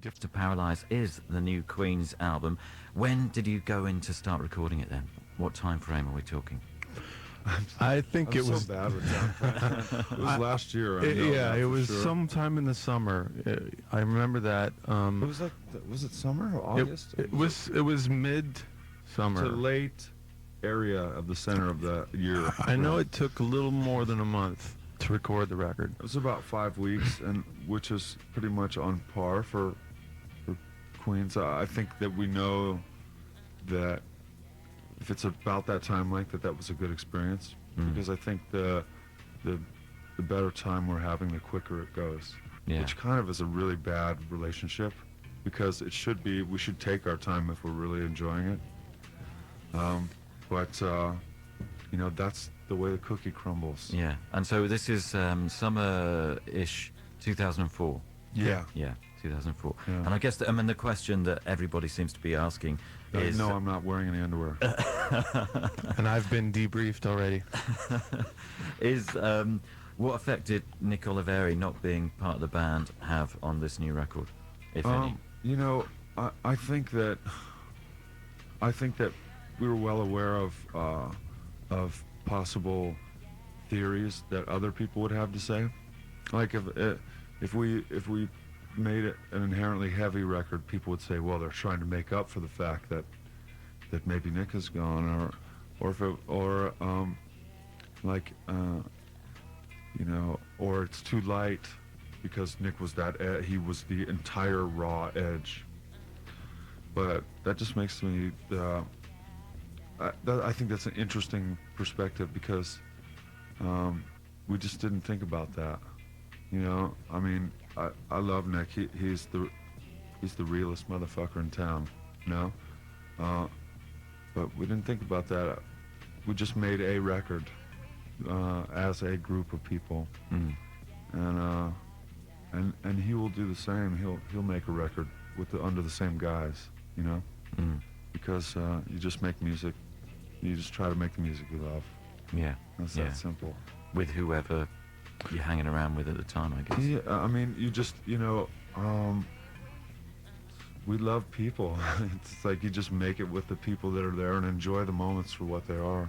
to Paralyze is the new Queen's album. When did you go in to start recording it then? What time frame are we talking? I think it was so bad with that. It was last year. it was sometime in the summer. I remember that. It was like, was it summer or August? It was mid-summer. It's a late area of the center of the year. I know it took a little more than a month to record the record. It was about 5 weeks, and which is pretty much on par for Queens. I think that we know that if it's about that time length, that was a good experience, because I think the better time we're having, the quicker it goes. Yeah. Which kind of is a really bad relationship, because it should be, we should take our time if we're really enjoying it. But you know, that's the way the cookie crumbles. Yeah, and so this is summer-ish 2004. Yeah. Yeah, 2004. Yeah. And I guess the question that everybody seems to be asking is... No, I'm not wearing any underwear. And I've been debriefed already. Is what effect did Nick Oliveri not being part of the band have on this new record, if any? You know, I think that we were well aware of possible theories that other people would have to say. Like if we made it an inherently heavy record, people would say, well, they're trying to make up for the fact that maybe Nick is gone, you know, or it's too light because Nick was he was the entire raw edge. But that just makes me I think that's an interesting perspective, because we just didn't think about that. You know, I mean, I love Nick. He's the realest motherfucker in town. You know, but we didn't think about that. We just made a record as a group of people, and he will do the same. He'll make a record under the same guise. You know, because you just make music. You just try to make the music you love. Yeah, That's that simple. With whoever you're hanging around with at the time, I guess. Yeah, I mean, you just, you know, we love people. It's like you just make it with the people that are there and enjoy the moments for what they are.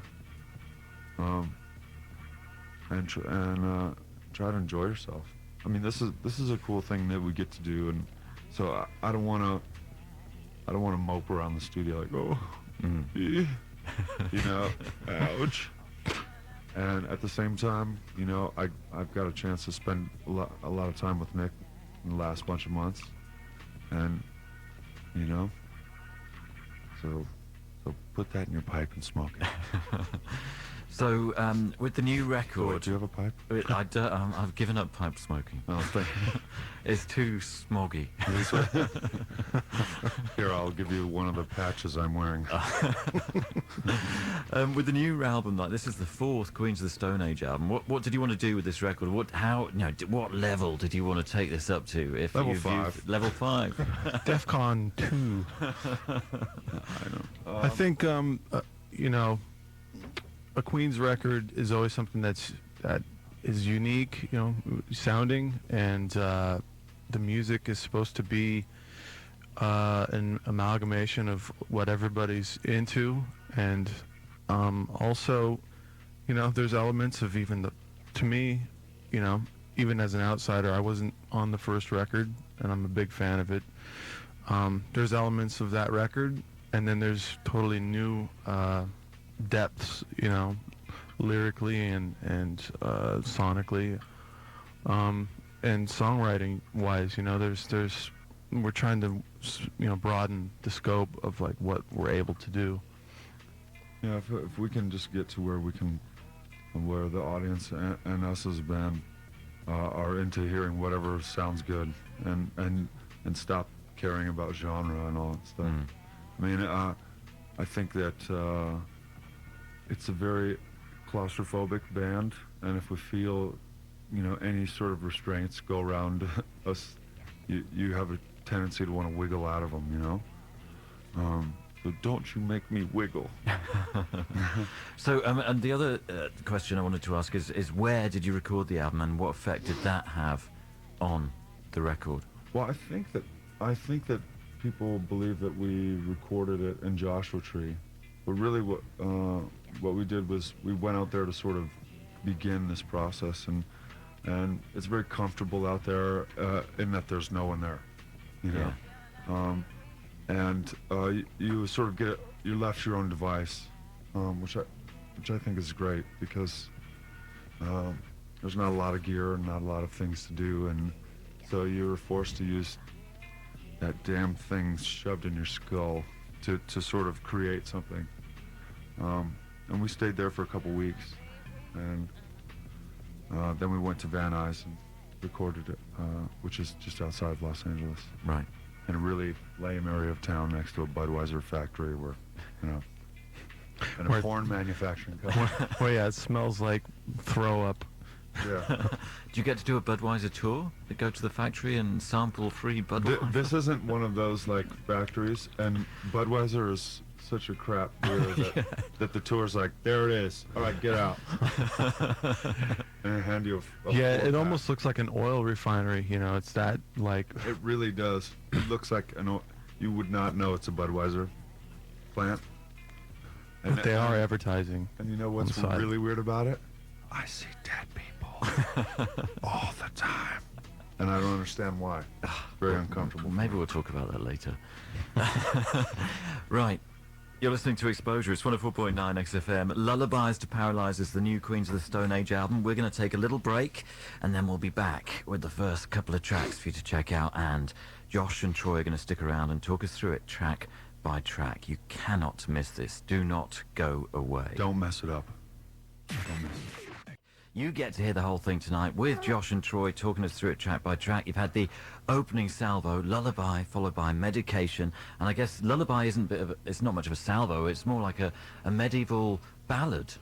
And try to enjoy yourself. I mean, this is a cool thing that we get to do, and so I don't want to mope around the studio like, oh, you know, ouch. And at the same time, you know, I've got a chance to spend a lot of time with Nick in the last bunch of months, and you know, so put that in your pipe and smoke it. So with the new record, do you have a pipe? I've given up pipe smoking. Oh, thank you. It's too smoggy. Here, I'll give you one of the patches I'm wearing. With the new album, like, this is the 4th Queens of the Stone Age album. What did you want to do with this record? What level did you want to take this up to? If level 5. Level 5. DEFCON 2. I know. I think you know, a Queen's record is always something that is unique, you know, sounding, and the music is supposed to be an amalgamation of what everybody's into, and also, you know, there's elements of to me, you know, even as an outsider, I wasn't on the first record, and I'm a big fan of it. There's elements of that record, and then there's totally new depths, you know, lyrically and sonically, and songwriting wise, you know, there's we're trying to, you know, broaden the scope of like what we're able to do. Yeah, if we can just get to where the audience and us as a band are into hearing whatever sounds good, and stop caring about genre and all that stuff. I mean, I think that it's a very claustrophobic band, and if we feel, you know, any sort of restraints go around us, you have a tendency to want to wiggle out of them, you know. So don't you make me wiggle. So, and the other question I wanted to ask is where did you record the album, and what effect did that have on the record? Well, I think that I think that people believe that we recorded it in Joshua Tree, but really what we did was we went out there to sort of begin this process, and it's very comfortable out there in that there's no one there, you know. You sort of you're left to your own device, which I think is great because there's not a lot of gear and not a lot of things to do, and so you're forced to use that damn thing shoved in your skull to sort of create something. And we stayed there for a couple weeks, and then we went to Van Nuys and recorded it, which is just outside of Los Angeles. Right. In a really lame area of town next to a Budweiser factory where, you know, and a porn manufacturing company. Well, yeah, it smells like throw up. Yeah. Do you get to do a Budweiser tour? To go to the factory and sample free Budweiser? This isn't one of those, like, factories, and Budweiser is such a crap beer that the tour's like, there it is. All right, get out. And they hand you a Yeah, it four-pack. almost looks like an oil refinery. You know, it's that like. It really does. It looks like you would not know it's a Budweiser plant. But they are advertising. And you know what's on the side. really weird about it? I see dead people all the time, and I don't understand why. Very uncomfortable. Well, maybe we'll talk about that later. Right. You're listening to Exposure. It's 104.9 XFM. Lullabies to Paralyze is the new Queens of the Stone Age album. We're going to take a little break, and then we'll be back with the first couple of tracks for you to check out. And Josh and Troy are going to stick around and talk us through it track by track. You cannot miss this. Do not go away. Don't mess it up. Don't mess it up. You get to hear the whole thing tonight with Josh and Troy talking us through it track by track. You've had the opening salvo, Lullaby, followed by Medication. And I guess Lullaby it's not much of a salvo, it's more like a medieval ballad.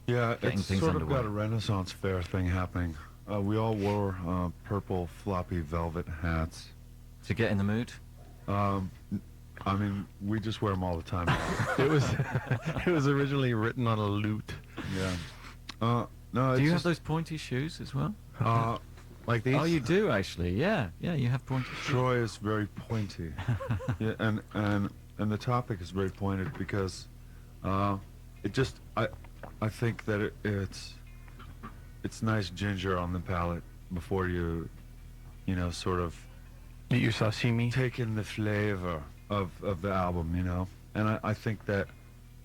Yeah, Getting it's things sort underway. of got a Renaissance fair thing happening. We all wore purple floppy velvet hats. To get in the mood? I mean, we just wear them all the time. It was originally written on a lute. Yeah. No, Do you have just, those pointy shoes as well? Like these. Oh, you do actually. Yeah, you have pointy shoes. Troy is very pointy. Yeah, and the topic is very pointed because it just I think that it's nice ginger on the palate before you know, sort of Eat your sashimi. take in the flavor of the album, you know. And I think that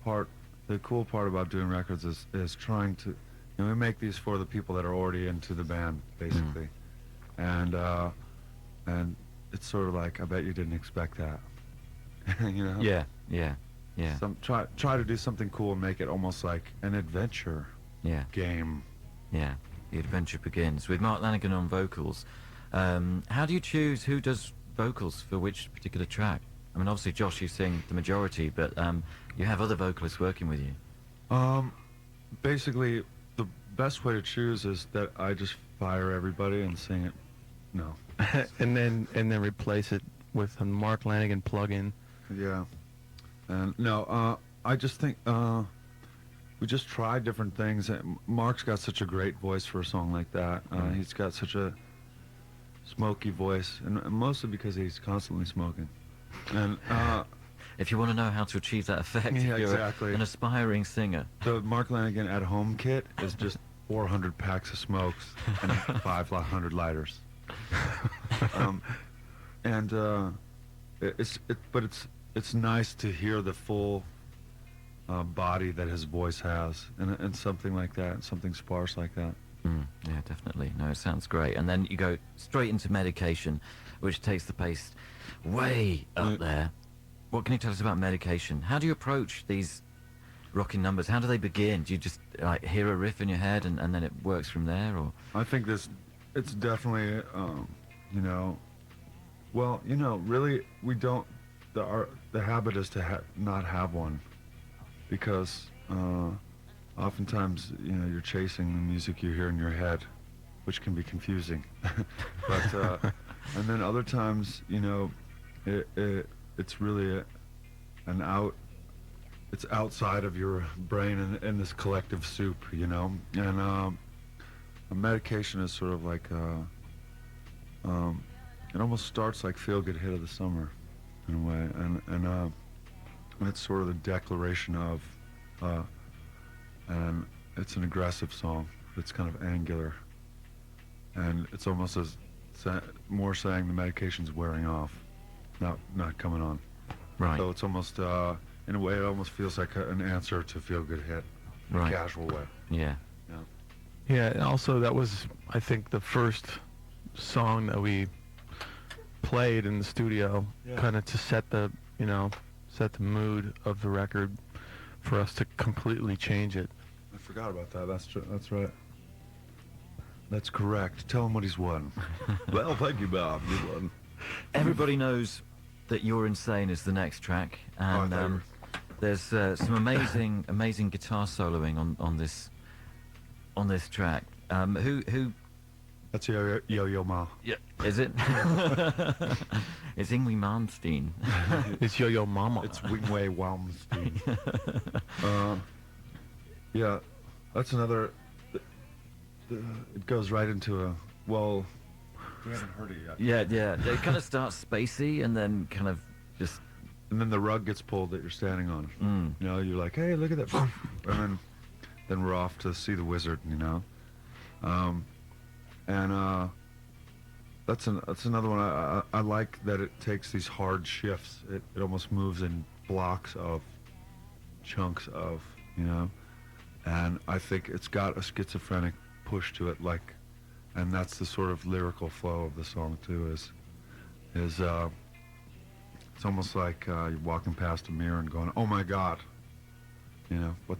the cool part about doing records is trying to, you know, we make these for the people that are already into the band, basically. And it's sort of like, I bet you didn't expect that. You know? Yeah. Try to do something cool and make it almost like an adventure Yeah. game. Yeah. The adventure begins with Mark Lanigan on vocals. How do you choose who does vocals for which particular track? I mean, obviously, Josh, you sing the majority, but you have other vocalists working with you. Basically, the best way to choose is that I just fire everybody and sing it. No. and then replace it with a Mark Lanigan plug-in. Yeah. And no, I just think we just try different things. Mark's got such a great voice for a song like that. He's got such a smoky voice, and mostly because he's constantly smoking. And If you want to know how to achieve that effect, Yeah, if you're exactly. an aspiring singer. the Mark Lanigan at Home kit is just 400 packs of smokes and 500 lighters. It's nice to hear the full body that his voice has, and something like that, something sparse like that. Yeah, definitely. No, it sounds great. And then you go straight into Medication, which takes the pace way up there. What can you tell us about Medication? How do you approach these rocking numbers? How do they begin? Do you just like hear a riff in your head and then it works from there, or? I think it's definitely, you know, well, you know, really, we don't, the habit is to not have one, because oftentimes, you know, you're chasing the music you hear in your head, which can be confusing. But, and then other times, you know, it's really it's outside of your brain in this collective soup, you know. And a Medication is sort of like it almost starts like Feel Good Hit of the Summer, in a way, and it's sort of the declaration of, and it's an aggressive song. It's kind of angular, and it's almost as more saying the medication's wearing off, not coming on. Right. So it's almost, in a way, it almost feels like an answer to Feel Good Hit, in Right. a casual way. Yeah. Yeah, and also that was, I think, the first song that we played in the studio, Yeah. kind of to set the, set the mood of the record, for us to completely change it. I forgot about that. That's true. That's right. That's correct. Tell him what he's won. Well, thank you, Bob. You won. Everybody knows that You're Insane is the next track, and there's some amazing guitar soloing on this track. Who? That's Yo-Yo Ma. Yeah. Is it? It's Yngwie Malmsteen. It's Yo-Yo Mama. It's Wingway Walmstein. Yeah, that's another. It goes right into a. Well, we haven't heard it yet. Yeah. It kind of starts spacey and then kind of just. And then the rug gets pulled that you're standing on. Mm. You know, you're like, hey, look at that. And then we're off to see the wizard. You know, and that's another one. I like that it takes these hard shifts. It almost moves in blocks of chunks of, and I think it's got a schizophrenic push to it, like, and that's the sort of lyrical flow of the song too. Is it's almost like you're walking past a mirror and going, "Oh my God," what?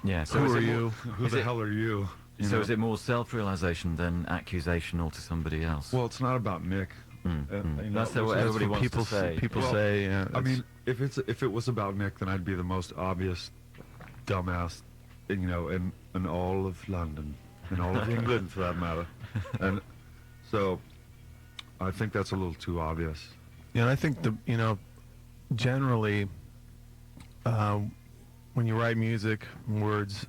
Yeah. So Who is are it you? more- Who is the it- hell are you? So is it more self-realization than accusational to somebody else? Well, it's not about Nick. That's what which- everybody wants people to say. People Well, say. Yeah, I mean, if it was about Nick, then I'd be the most obvious dumbass, in all of London, in all of England for that matter. And so, I think that's a little too obvious. and I think generally, when you write music, words,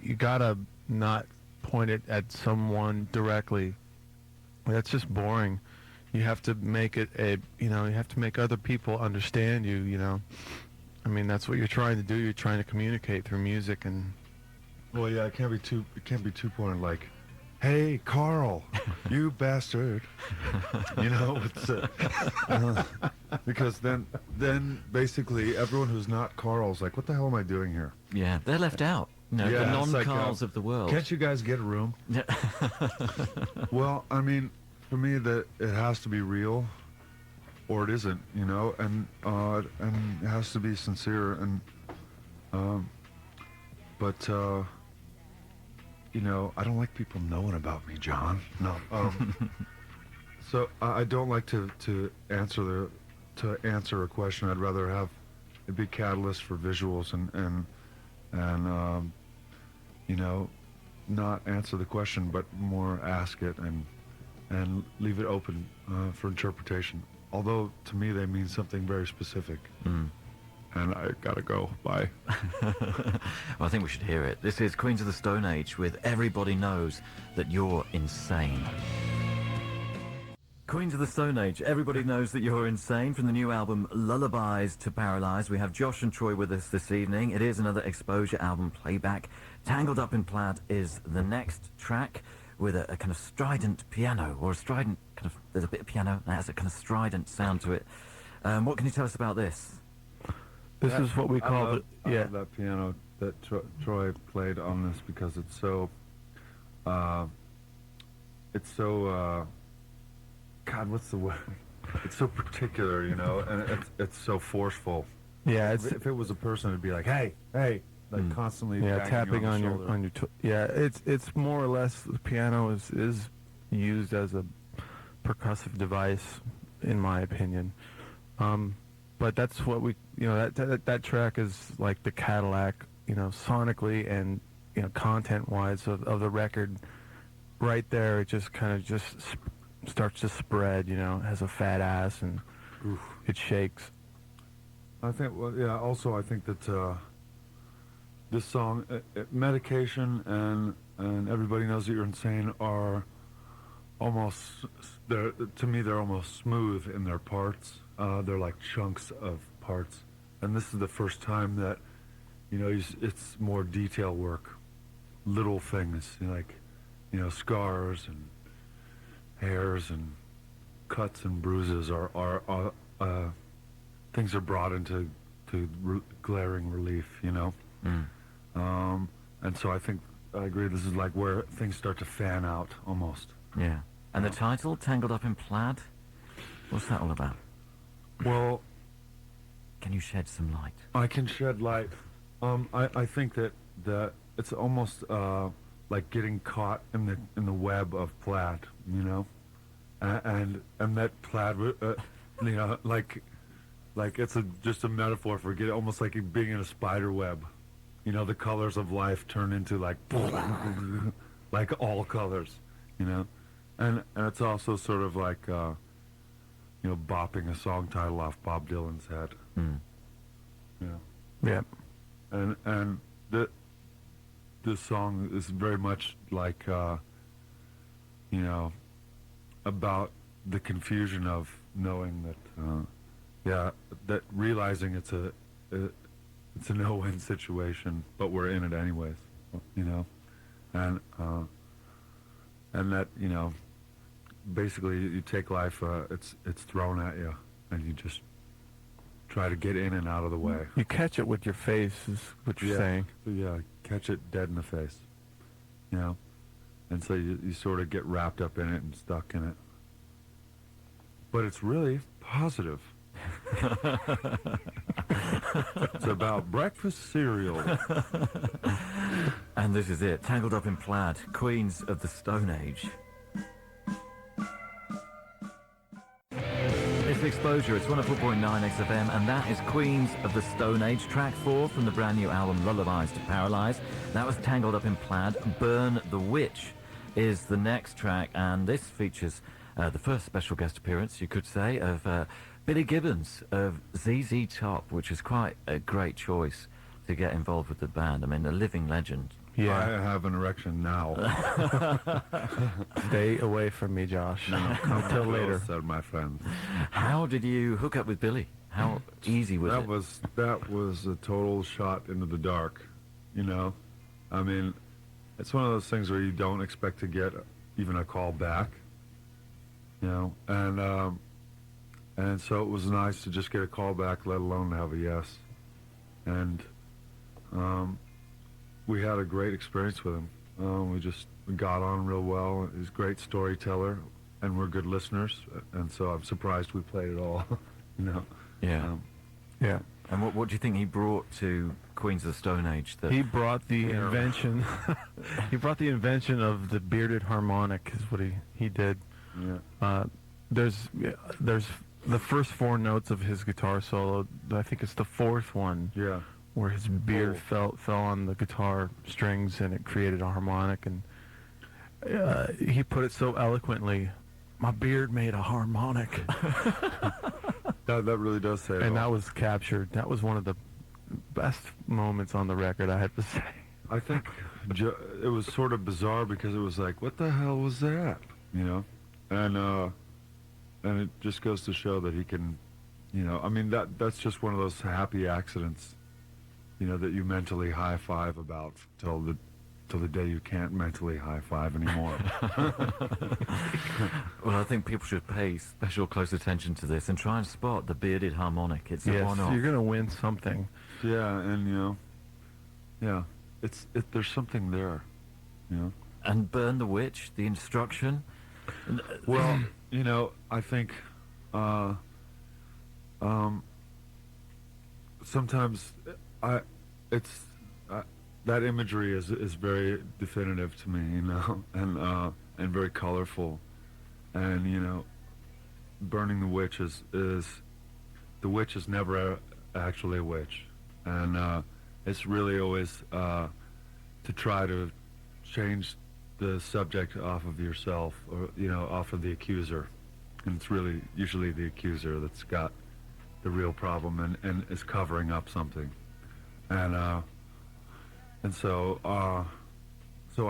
you gotta not point it at someone directly. That's just boring. You have to make it you have to make other people understand you. I mean, that's what you're trying to do. You're trying to communicate through music, and Well, yeah, it can't be too pointed. Like, hey, Carl, you bastard. It's because then basically everyone who's not Carl's like, what the hell am I doing here? Yeah, they're left out. Yeah, the it's like, non-Carls of the world. Can't you guys get a room? Yeah. Well, I mean, for me, that it has to be real, or it isn't, and it has to be sincere, and but I don't like people knowing about me, John. No. So I don't like to answer a question. I'd rather have it be catalyst for visuals and not answer the question, but more ask it and leave it open for interpretation. Although to me they mean something very specific. Mm. And I gotta go. Bye. Well, I think we should hear it. This is Queens of the Stone Age with Everybody Knows That You're Insane. Queens of the Stone Age, Everybody Knows That You're Insane, from the new album Lullabies to Paralyze. We have Josh and Troy with us this evening. It is another Exposure album playback. Tangled Up in Plaid is the next track, with a kind of strident piano, or a strident kind of, there's a bit of piano that has a kind of strident sound to it. What can you tell us about this? this is what we call I love that piano that Troy played on this, because it's so God, what's the word? It's so particular, and it's so forceful. Yeah, If it was a person, it'd be like, hey, like constantly tapping on on the your shoulder. it's more or less, the piano is used as a percussive device, in my opinion. But that's what we, that track is like the Cadillac, sonically and content wise of the record. Right there, it just kind of starts to spread. Has a fat ass and it shakes. I think, also I think that this song, Medication and Everybody Knows That You're Insane are almost to me they're almost smooth in their parts. They're like chunks of parts, and this is the first time that it's more detail work, little things like scars and hairs and cuts and bruises are things are brought into glaring relief, and so I agree. This is like where things start to fan out almost. Yeah. And the title, Tangled Up in Plaid, what's that all about? Well, Can you shed some light? I can shed light. I think that it's almost like getting caught in the web of plaid, and that plaid, like it's just a metaphor for almost like being in a spider web. The colors of life turn into like all colors, and it's also sort of like bopping a song title off Bob Dylan's head. Yeah. And this song is very much like about the confusion of knowing that that realizing it's a no-win situation, but we're in it anyways, and that basically you take life, it's thrown at you, and you just try to get in and out of the way. You catch it with your face, is what you're saying. Yeah, catch it dead in the face, and so you sort of get wrapped up in it and stuck in it. But it's really positive. It's about breakfast cereal. And this is it, Tangled Up in Plaid, Queens of the Stone Age. It's Exposure, it's 104.9 XFM, and that is Queens of the Stone Age, track 4 from the brand new album Lullabies to Paralyze. That was Tangled Up in Plaid. Burn the Witch is the next track, and this features the first special guest appearance, you could say, of Billy Gibbons of ZZ Top, which is quite a great choice to get involved with the band. I mean, a living legend. Yeah, I have an erection now. Stay away from me, Josh. No, until later. Said my friend. How did you hook up with Billy? How easy was it? That was a total shot into the dark. I mean, it's one of those things where you don't expect to get even a call back. And so it was nice to just get a call back, let alone have a yes. And we had a great experience with him. We got on real well. He's a great storyteller, and we're good listeners. And so I'm surprised we played it all. Yeah. Yeah. And what do you think he brought to Queens of the Stone Age? He brought the invention. He brought the invention of the bearded harmonic. Is what he did. Yeah. There's the first 4 notes of his guitar solo. I think it's the 4th one. Yeah. Where his beard fell on the guitar strings and it created a harmonic, and he put it so eloquently. My beard made a harmonic. That really does say it. And all. that was captured. That was one of the best moments on the record, I have to say. I think it was sort of bizarre because it was like, what the hell was that? And it just goes to show that he can, I mean, that's just one of those happy accidents, that you mentally high five about till the day you can't mentally high five anymore. Well, I think people should pay special close attention to this and try and spot the bearded harmonic. It's a one-off. You're gonna win something. Yeah, and there's something there, And Burn the Witch, the instruction. Well, I think sometimes that imagery is very definitive to me, and very colorful, and burning the witch is the witch is never actually a witch, and it's really always to try to change the subject off of yourself, or off of the accuser, and it's really usually the accuser that's got the real problem and is covering up something, and so I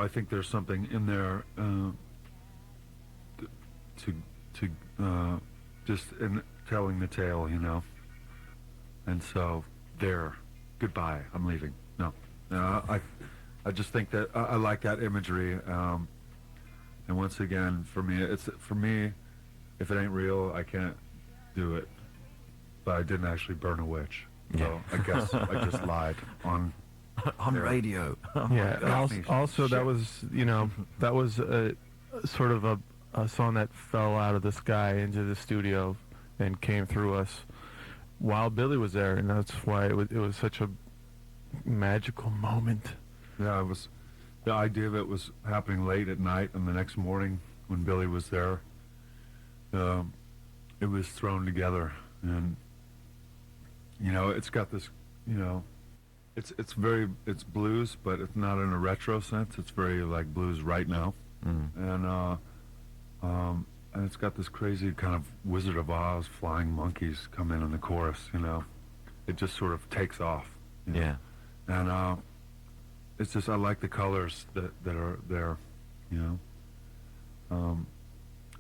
think there's something in there just in telling the tale, you know. And so there, goodbye. I'm leaving. No, I just think that I like that imagery. And once again, for me, if it ain't real, I can't do it. But I didn't actually burn a witch. So I guess I just lied on radio. Yeah, and also that was, you know, that was a sort of a song that fell out of the sky into the studio and came through us while Billy was there, and that's why it was such a magical moment. Yeah, it was. The idea of it was happening late at night, and the next morning when Billy was there, it was thrown together, and you know, it's got this, you know, it's blues, but it's not in a retro sense. It's very like blues right now, and it's got this crazy kind of Wizard of Oz flying monkeys come in the chorus. You know, it just sort of takes off. You know? Yeah. And it's just, I like the colors that are there, you know.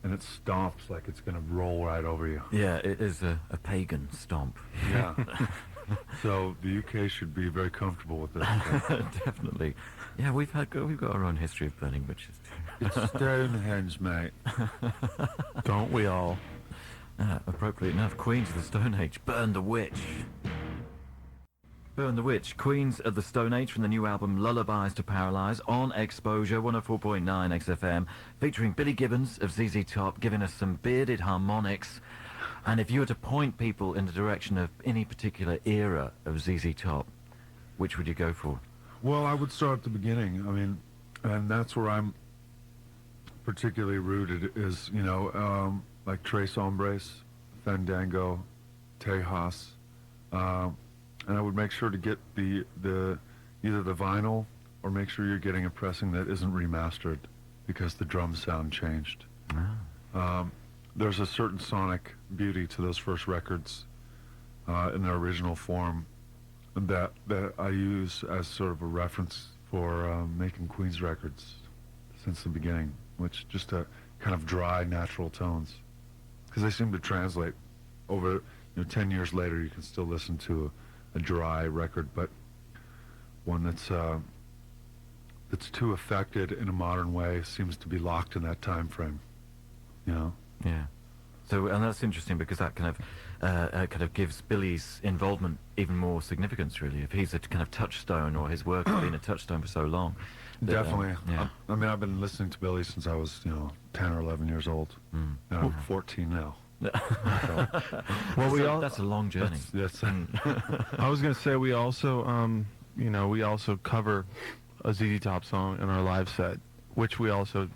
And it stomps like it's going to roll right over you. Yeah, it is a pagan stomp. Yeah. So the UK should be very comfortable with this. Definitely. Yeah, we've got our own history of burning witches too. It's Stonehenge, mate. Don't we all? Appropriate enough, Queens of the Stone Age, Burn the Witch. Burn the Witch, Queens of the Stone Age from the new album Lullabies to Paralyze on Exposure 104.9 XFM, featuring Billy Gibbons of ZZ Top giving us some bearded harmonics. And if you were to point people in the direction of any particular era of ZZ Top, which would you go for? Well, I would start at the beginning. I mean, and that's where I'm particularly rooted is, you know, like Tres Hombres, Fandango, Tejas, and I would make sure to get the either the vinyl or make sure you're getting a pressing that isn't remastered because the drum sound changed. There's a certain sonic beauty to those first records in their original form that I use as sort of a reference for making Queen's records since the beginning, which just a kind of dry, natural tones, because they seem to translate over. You know, 10 years later, you can still listen to a dry record, but one that's too affected in a modern way seems to be locked in that time frame. You know. Yeah. So, and that's interesting because that kind of gives Billy's involvement even more significance, really. If he's a kind of touchstone, or his work has been a touchstone for so long. Definitely. Yeah. I mean, I've been listening to Billy since I was, you know, 10 or 11 years old, and I'm 14 now. Well, that's a long journey. That's I was going to say we also, you know, we also cover a ZZ Top song in our live set, which we also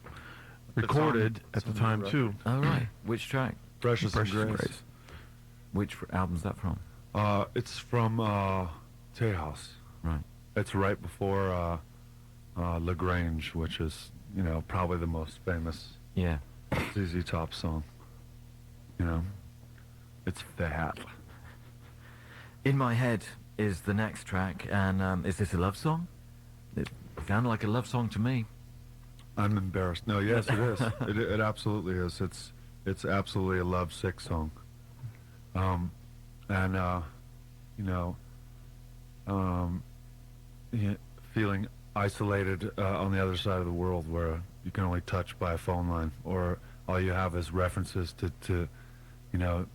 recorded at the time too. Oh, right. Which track? Precious and Grace. Which album's that from? It's from Tejas. Right. It's right before LaGrange, which is, you know, probably the most famous Yeah. ZZ Top song. You know, it's fat. In My Head is the next track, and is this a love song? It sounded like a love song to me. I'm embarrassed. No, yes, it is. It absolutely is. It's absolutely a love-sick song. And you know, feeling isolated on the other side of the world, where you can only touch by a phone line, or all you have is references to you know,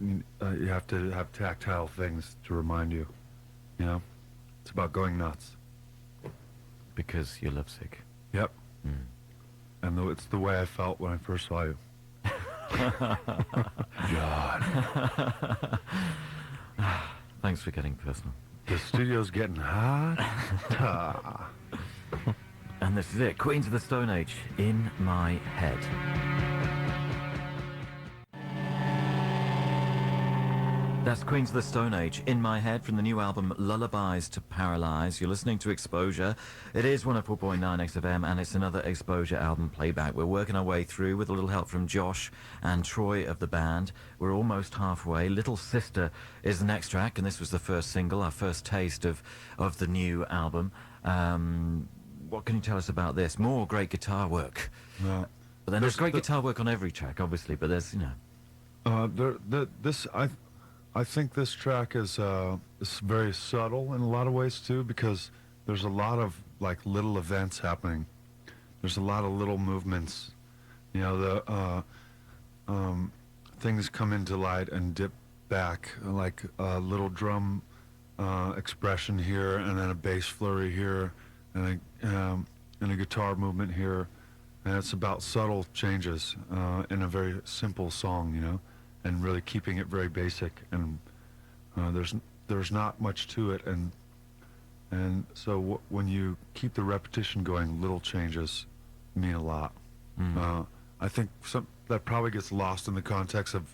you have to have tactile things to remind you. You know, it's about going nuts. Because you're lovesick. Yep. And it's the way I felt when I first saw you. God. Thanks for getting personal. The studio's getting hot. And this is it, Queens of the Stone Age, In My Head. That's Queens of the Stone Age, In My Head, from the new album Lullabies to Paralyze. You're listening to Exposure. It is 104.9 XFM, and it's another Exposure album playback. We're working our way through with a little help from Josh and Troy of the band. We're almost halfway. Little Sister is the next track, and this was the first single, our first taste of the new album. What can you tell us about this? More great guitar work. Well, But then there's great the- guitar work on every track, obviously. But there's, you know, This I think this track is very subtle in a lot of ways too, because there's a lot of like little events happening. There's a lot of little movements. You know, things come into light and dip back, like a little drum expression here, and then a bass flurry here, and a guitar movement here, and it's about subtle changes in a very simple song, you know, and really keeping it very basic, and there's not much to it, and so when you keep the repetition going, little changes mean a lot. I think that probably gets lost in the context of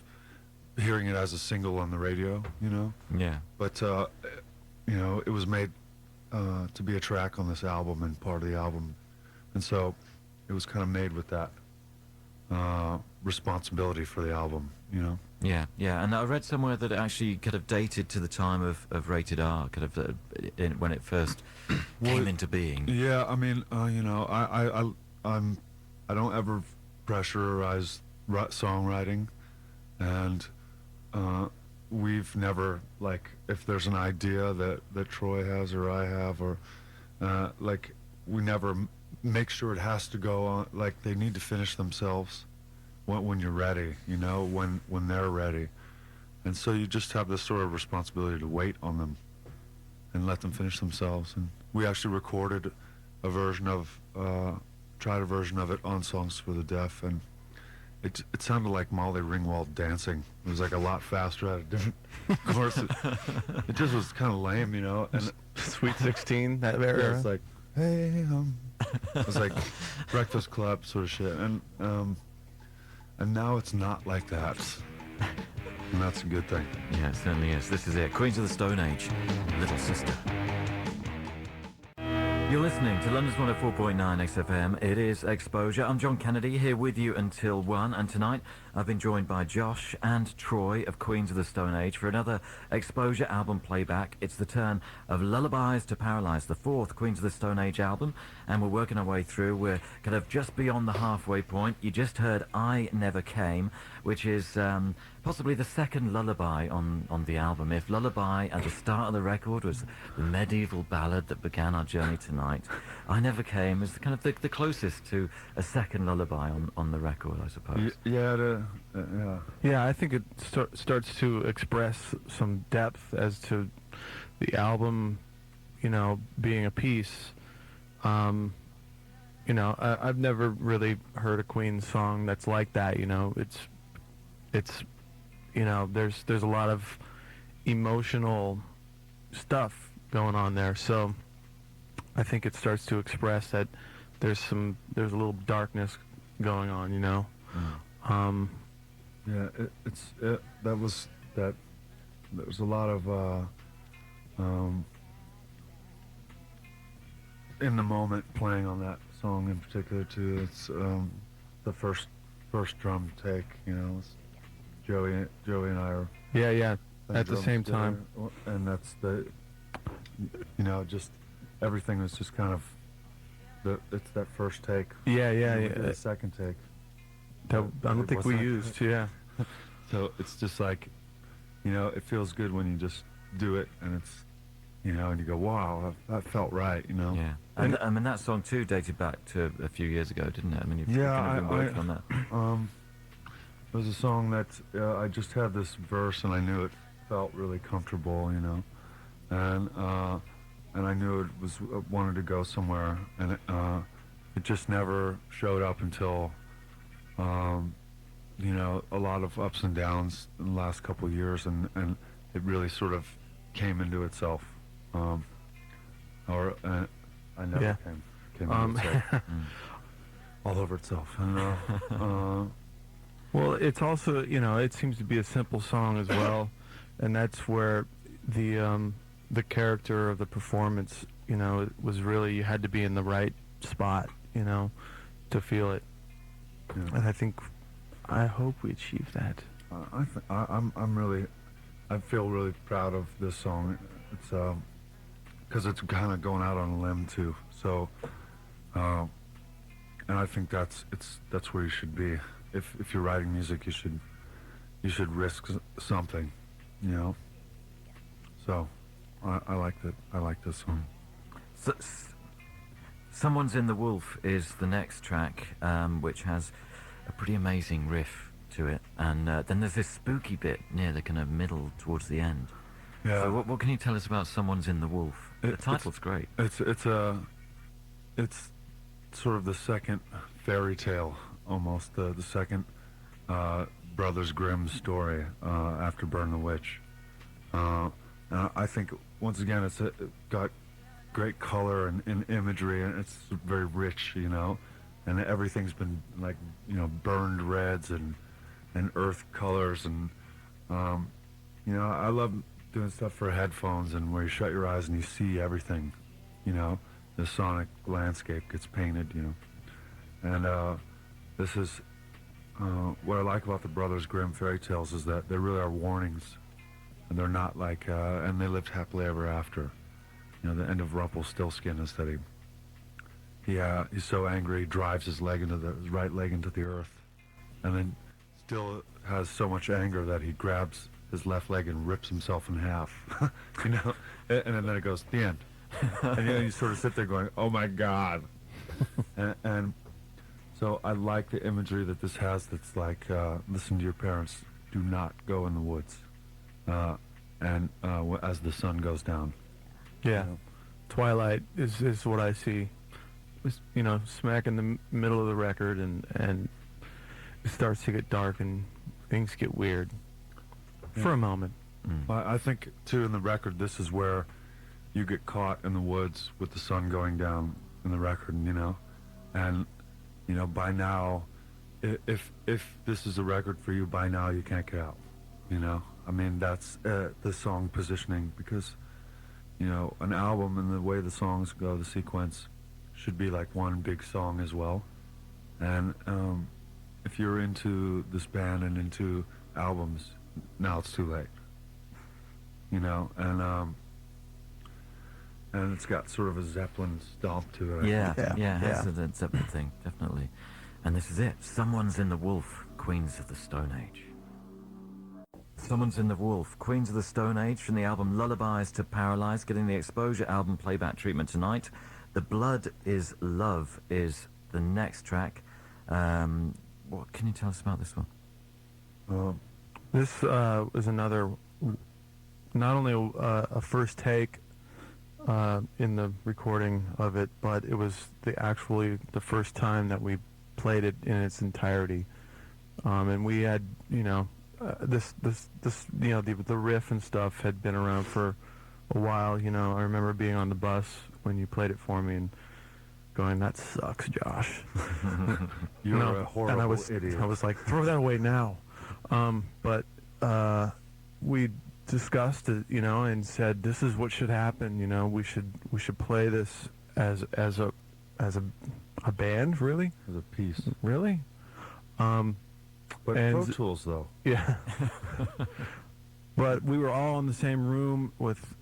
hearing it as a single on the radio, you know. yeah. But you know, it was made to be a track on this album and part of the album, and so it was kind of made with that responsibility for the album, you know. Yeah, yeah, and I read somewhere that it actually kind of dated to the time of Rated R, kind of when it first came into being. Yeah, I mean, you know, I don't ever pressurize songwriting, and we've never, like, if there's an idea that Troy has or I have, or like, we never make sure it has to go on, like, they need to finish themselves when you're ready, you know, when they're ready. And so you just have this sort of responsibility to wait on them and let them finish themselves. And we actually recorded a version of tried a version of it on Songs for the Deaf, and it sounded like Molly Ringwald dancing. It was like a lot faster at a different course. It just was kind of lame, you know. And Sweet 16, that era. yeah, it's like, hey, it was like Breakfast Club sort of shit, and now it's not like that, and that's a good thing. Yeah, it certainly is. This is it. Queens of the Stone Age, Little Sister. You're listening to London's 104.9 XFM. It is Exposure. I'm John Kennedy, here with you until 1. And tonight, I've been joined by Josh and Troy of Queens of the Stone Age for another Exposure album playback. It's the turn of Lullabies to Paralyze, the fourth Queens of the Stone Age album. And we're working our way through. We're kind of just beyond the halfway point. You just heard I Never Came, which is possibly the second lullaby on the album. If Lullaby at the start of the record was the medieval ballad that began our journey tonight, I Never Came is kind of the closest to a second lullaby on the record, I suppose. Yeah. Yeah, I think it starts to express some depth as to the album, you know, being a piece. You know, I've never really heard a Queen song that's like that. You know, it's you know, there's a lot of emotional stuff going on there. So I think it starts to express that there's a little darkness going on. You know. Yeah, there was a lot of in the moment playing on that song in particular too. It's the first drum take, you know. It's Joey and I are Yeah. playing At the drums same together, time. and that's you know, just everything was just kind of it's that first take. Yeah. And we did a second take. That, I don't think we Wasn't it? used. Yeah. So it's just like, you know, it feels good when you just do it, and it's, you know, and you go, wow, that felt right, you know. Yeah, and I mean that song too dated back to a few years ago, didn't it? I mean, you've kind of been working on that. It was a song that I just had this verse, and I knew it felt really comfortable, you know, and I knew it was wanted to go somewhere, and it just never showed up until, you know, a lot of ups and downs in the last couple of years, and it really sort of came into itself, or I never came into itself, all over itself. And, Well, it's also, you know, it seems to be a simple song as well, and that's where the character of the performance, you know, it was really, you had to be in the right spot, you know, to feel it. Yeah. And I hope we achieve that. I feel really proud of this song. It's because it's kind of going out on a limb too. So and I think that's where you should be. If you're writing music, you should risk something, you know. So I like that. I like this song. So, Someone's in the Wolf is the next track, which has a pretty amazing riff to it, and then there's this spooky bit near the kind of middle towards the end. Yeah. So what can you tell us about Someone's in the Wolf? The title's great. It's sort of the second fairy tale, almost the second Brothers Grimm story after Burn the Witch. And I think once again it's got great color and imagery, and it's very rich, you know, and everything's been like, you know, burned reds and earth colors, and you know, I love doing stuff for headphones and where you shut your eyes and you see everything, you know, the sonic landscape gets painted, you know. And this is what I like about the Brothers Grimm fairy tales is that they really are warnings, and they're not like and they lived happily ever after. You know, the end of Rumpelstiltskin is that he's so angry, he drives his right leg into the earth, and then still has so much anger that he grabs his left leg and rips himself in half. You know, and then it goes the end, and you sort of sit there going, "Oh my God!" and so I like the imagery that this has. That's like, listen to your parents. Do not go in the woods, and as the sun goes down. Yeah, You know? Twilight is what I see. It's, you know, smack in the middle of the record, and it starts to get dark and things get weird for a moment. Well, I think too in the record, this is where you get caught in the woods with the sun going down in the record, you know, and you know by now, if this is a record for you, by now you can't get out. You know, I mean that's the song positioning, because you know, an album and the way the songs go, the sequence should be like one big song as well. And if you're into this band and into albums, now it's too late. You know, and it's got sort of a Zeppelin stomp to it. Yeah, Yeah, it has yeah. the Zeppelin thing, definitely. And this is it. Someone's in the Wolf, Queens of the Stone Age. Someone's in the Wolf, Queens of the Stone Age, from the album Lullabies to Paralyze, getting the Exposure album playback treatment tonight. The Blood is Love is the next track. What can you tell us about this one? This was another, not only a first take in the recording of it, but it was actually the first time that we played it in its entirety. And we had, you know, this you know, the riff and stuff had been around for a while. You know, I remember being on the bus when you played it for me and going, "That sucks, Josh." You're a horrible idiot. I was like, "Throw that away now." But we discussed it, you know, and said, "This is what should happen. You know, we should play this as a band, really, As a piece. really." But And- Pro Tools, though. Yeah. But we were all in the same room with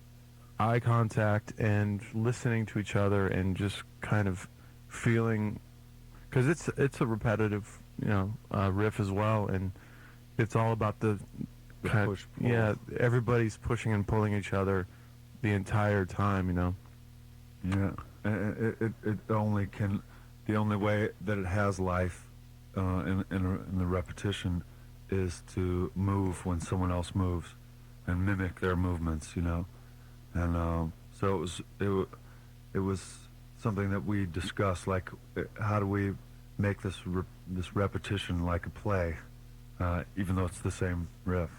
eye contact and listening to each other and just kind of feeling, because it's a repetitive, you know, riff as well, and it's all about the kind push, of, pull. yeah, everybody's pushing and pulling each other the entire time, you know. Yeah. It only can, the only way that it has life in the repetition is to move when someone else moves and mimic their movements, you know. And so it was something that we discussed, like how do we make this repetition like a play, even though it's the same riff.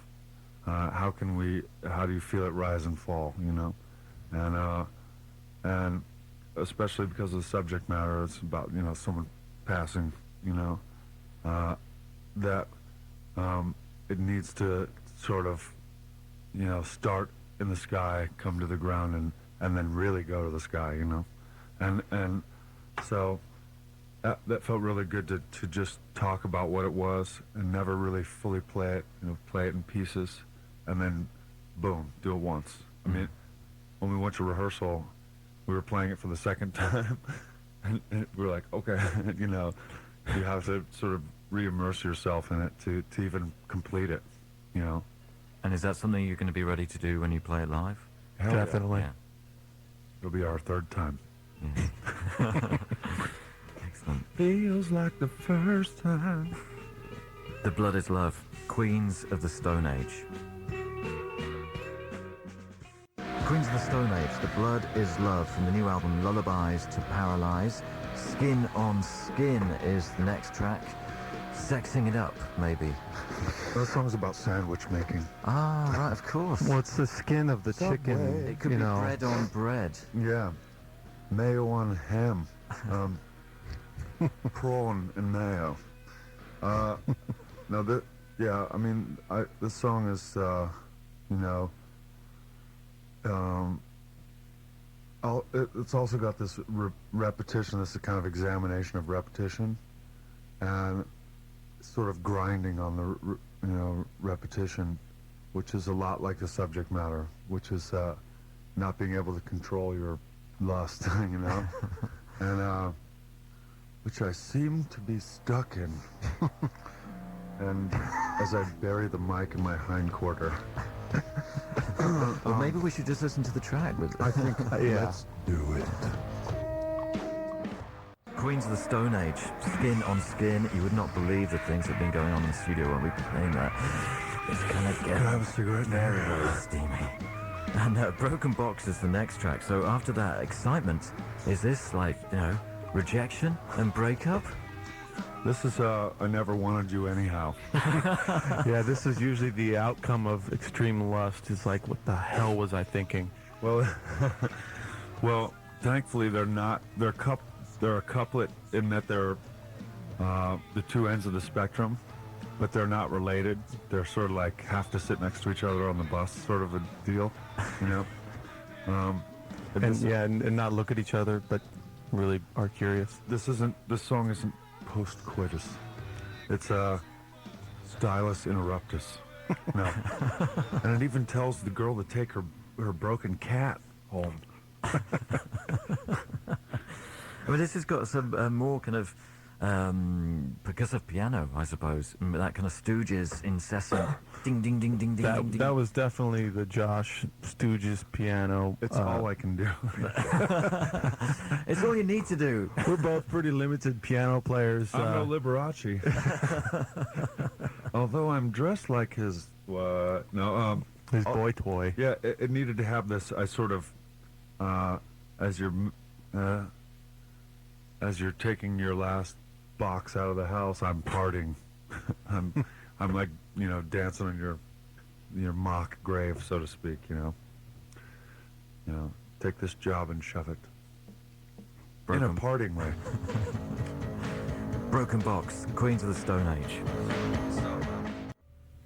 How do you feel it rise and fall, you know? And especially because of the subject matter, it's about, you know, someone passing, you know, that it needs to sort of, you know, start in the sky, come to the ground, and then really go to the sky, you know. And so that felt really good to just talk about what it was and never really fully play it, you know, play it in pieces, and then boom, do it once. I mean, when we went to rehearsal, we were playing it for the second time, and we're like, okay, you know, you have to sort of re-immerse yourself in it to even complete it, you know. And is that something you're going to be ready to do when you play it live? Hell yeah. Definitely. Yeah. It'll be our third time. Excellent. Feels like the first time. The Blood is Love, Queens of the Stone Age. Queens of the Stone Age, The Blood is Love, from the new album Lullabies to Paralyze. Skin on Skin is the next track. Sexing it up, maybe. That song's about sandwich making. Ah, right, of course. Well, it's the skin of the chicken. Subway. It could you be know. bread on bread. Yeah. Mayo on ham. Prawn and mayo. No, yeah, I mean, this song is, you know, it's also got this repetition, this kind of examination of repetition, and sort of grinding on the, you know, repetition, which is a lot like the subject matter, which is not being able to control your lust, you know, and which I seem to be stuck in. And as I bury the mic in my hindquarter. Well, maybe we should just listen to the track. I think, Yeah. let's do it. Queens of the Stone Age, Skin on Skin. You would not believe the things that have been going on in the studio when we've been playing that. It's kind of Can I have a cigarette? very, very steamy. And Broken Box is the next track. So after that excitement, is this like, you know, rejection and breakup? This is I Never Wanted You Anyhow. Yeah, this is usually the outcome of extreme lust. It's like, what the hell was I thinking? Well, well, thankfully they're not. They're a couplet in that they're the two ends of the spectrum, but they're not related. They're sort of like have to sit next to each other on the bus, sort of a deal, you know. And not look at each other, but really are curious. This song isn't post-coitus. It's stylus interruptus. No. And it even tells the girl to take her broken cat home. Well, this has got some more kind of percussive piano, I suppose. That kind of Stooges incessant ding, ding, ding, ding, ding, ding, ding. That was definitely the Josh Stooges piano. It's all I can do. It's all you need to do. We're both pretty limited piano players. I'm no Liberace. Although I'm dressed like his his boy toy. Yeah, it needed to have this. I sort of as you're taking your last box out of the house, I'm parting. I'm like, you know, dancing on your mock grave, so to speak. You know, take this job and shove it in a parting way. Broken Box, Queens of the Stone Age.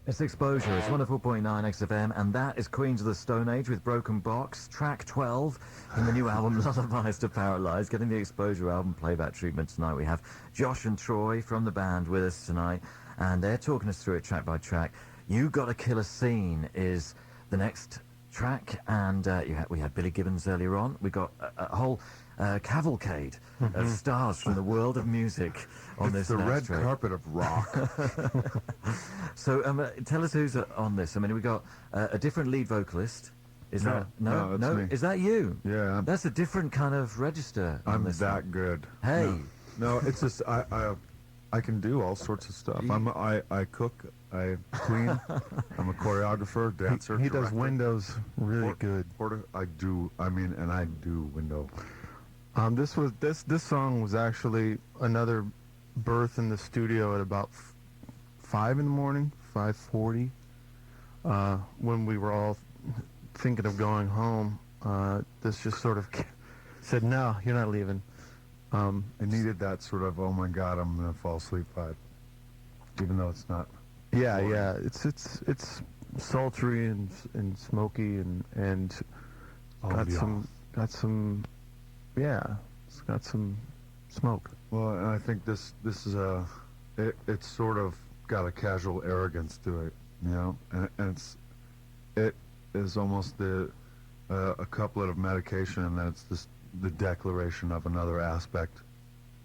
It's Exposure, it's 104.9 XFM, and that is Queens of the Stone Age with Broken Box, track 12 from the new album Lullabies to Paralyze. Getting the Exposure album playback treatment tonight. We have Josh and Troy from the band with us tonight, and they're talking us through it track by track. You Gotta Kill a Scene is the next track, and we had Billy Gibbons earlier on. We got a whole cavalcade of stars from the world of music on this the next red track. carpet of rock. So tell us who's on this. I mean, we got a different lead vocalist. Is that no, that's me. Is that you? Yeah, That's a different kind of register. on I'm this that one. good. Hey. No, it's just I can do all sorts of stuff. I cook, I clean. I'm a choreographer, dancer. He does director. windows really good. I do window. This song was actually another birth in the studio at about 5 in the morning, 5:40, when we were all thinking of going home. This just sort of said, "No, you're not leaving." I needed that sort of, oh my God, I'm gonna fall asleep vibe, even though it's not. Yeah, yeah, it's sultry and smoky and got some, yeah, it's got some smoke. Well, and I think this is it's sort of got a casual arrogance to it, you know, and it is almost a couplet of medication, and then it's this the declaration of another aspect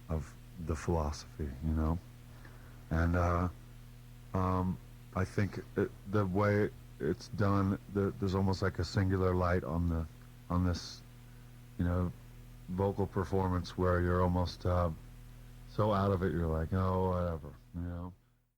of the philosophy, you know. And I think the way it's done, there's almost like a singular light on this, you know, vocal performance where you're almost so out of it, you're like, oh, whatever, you know.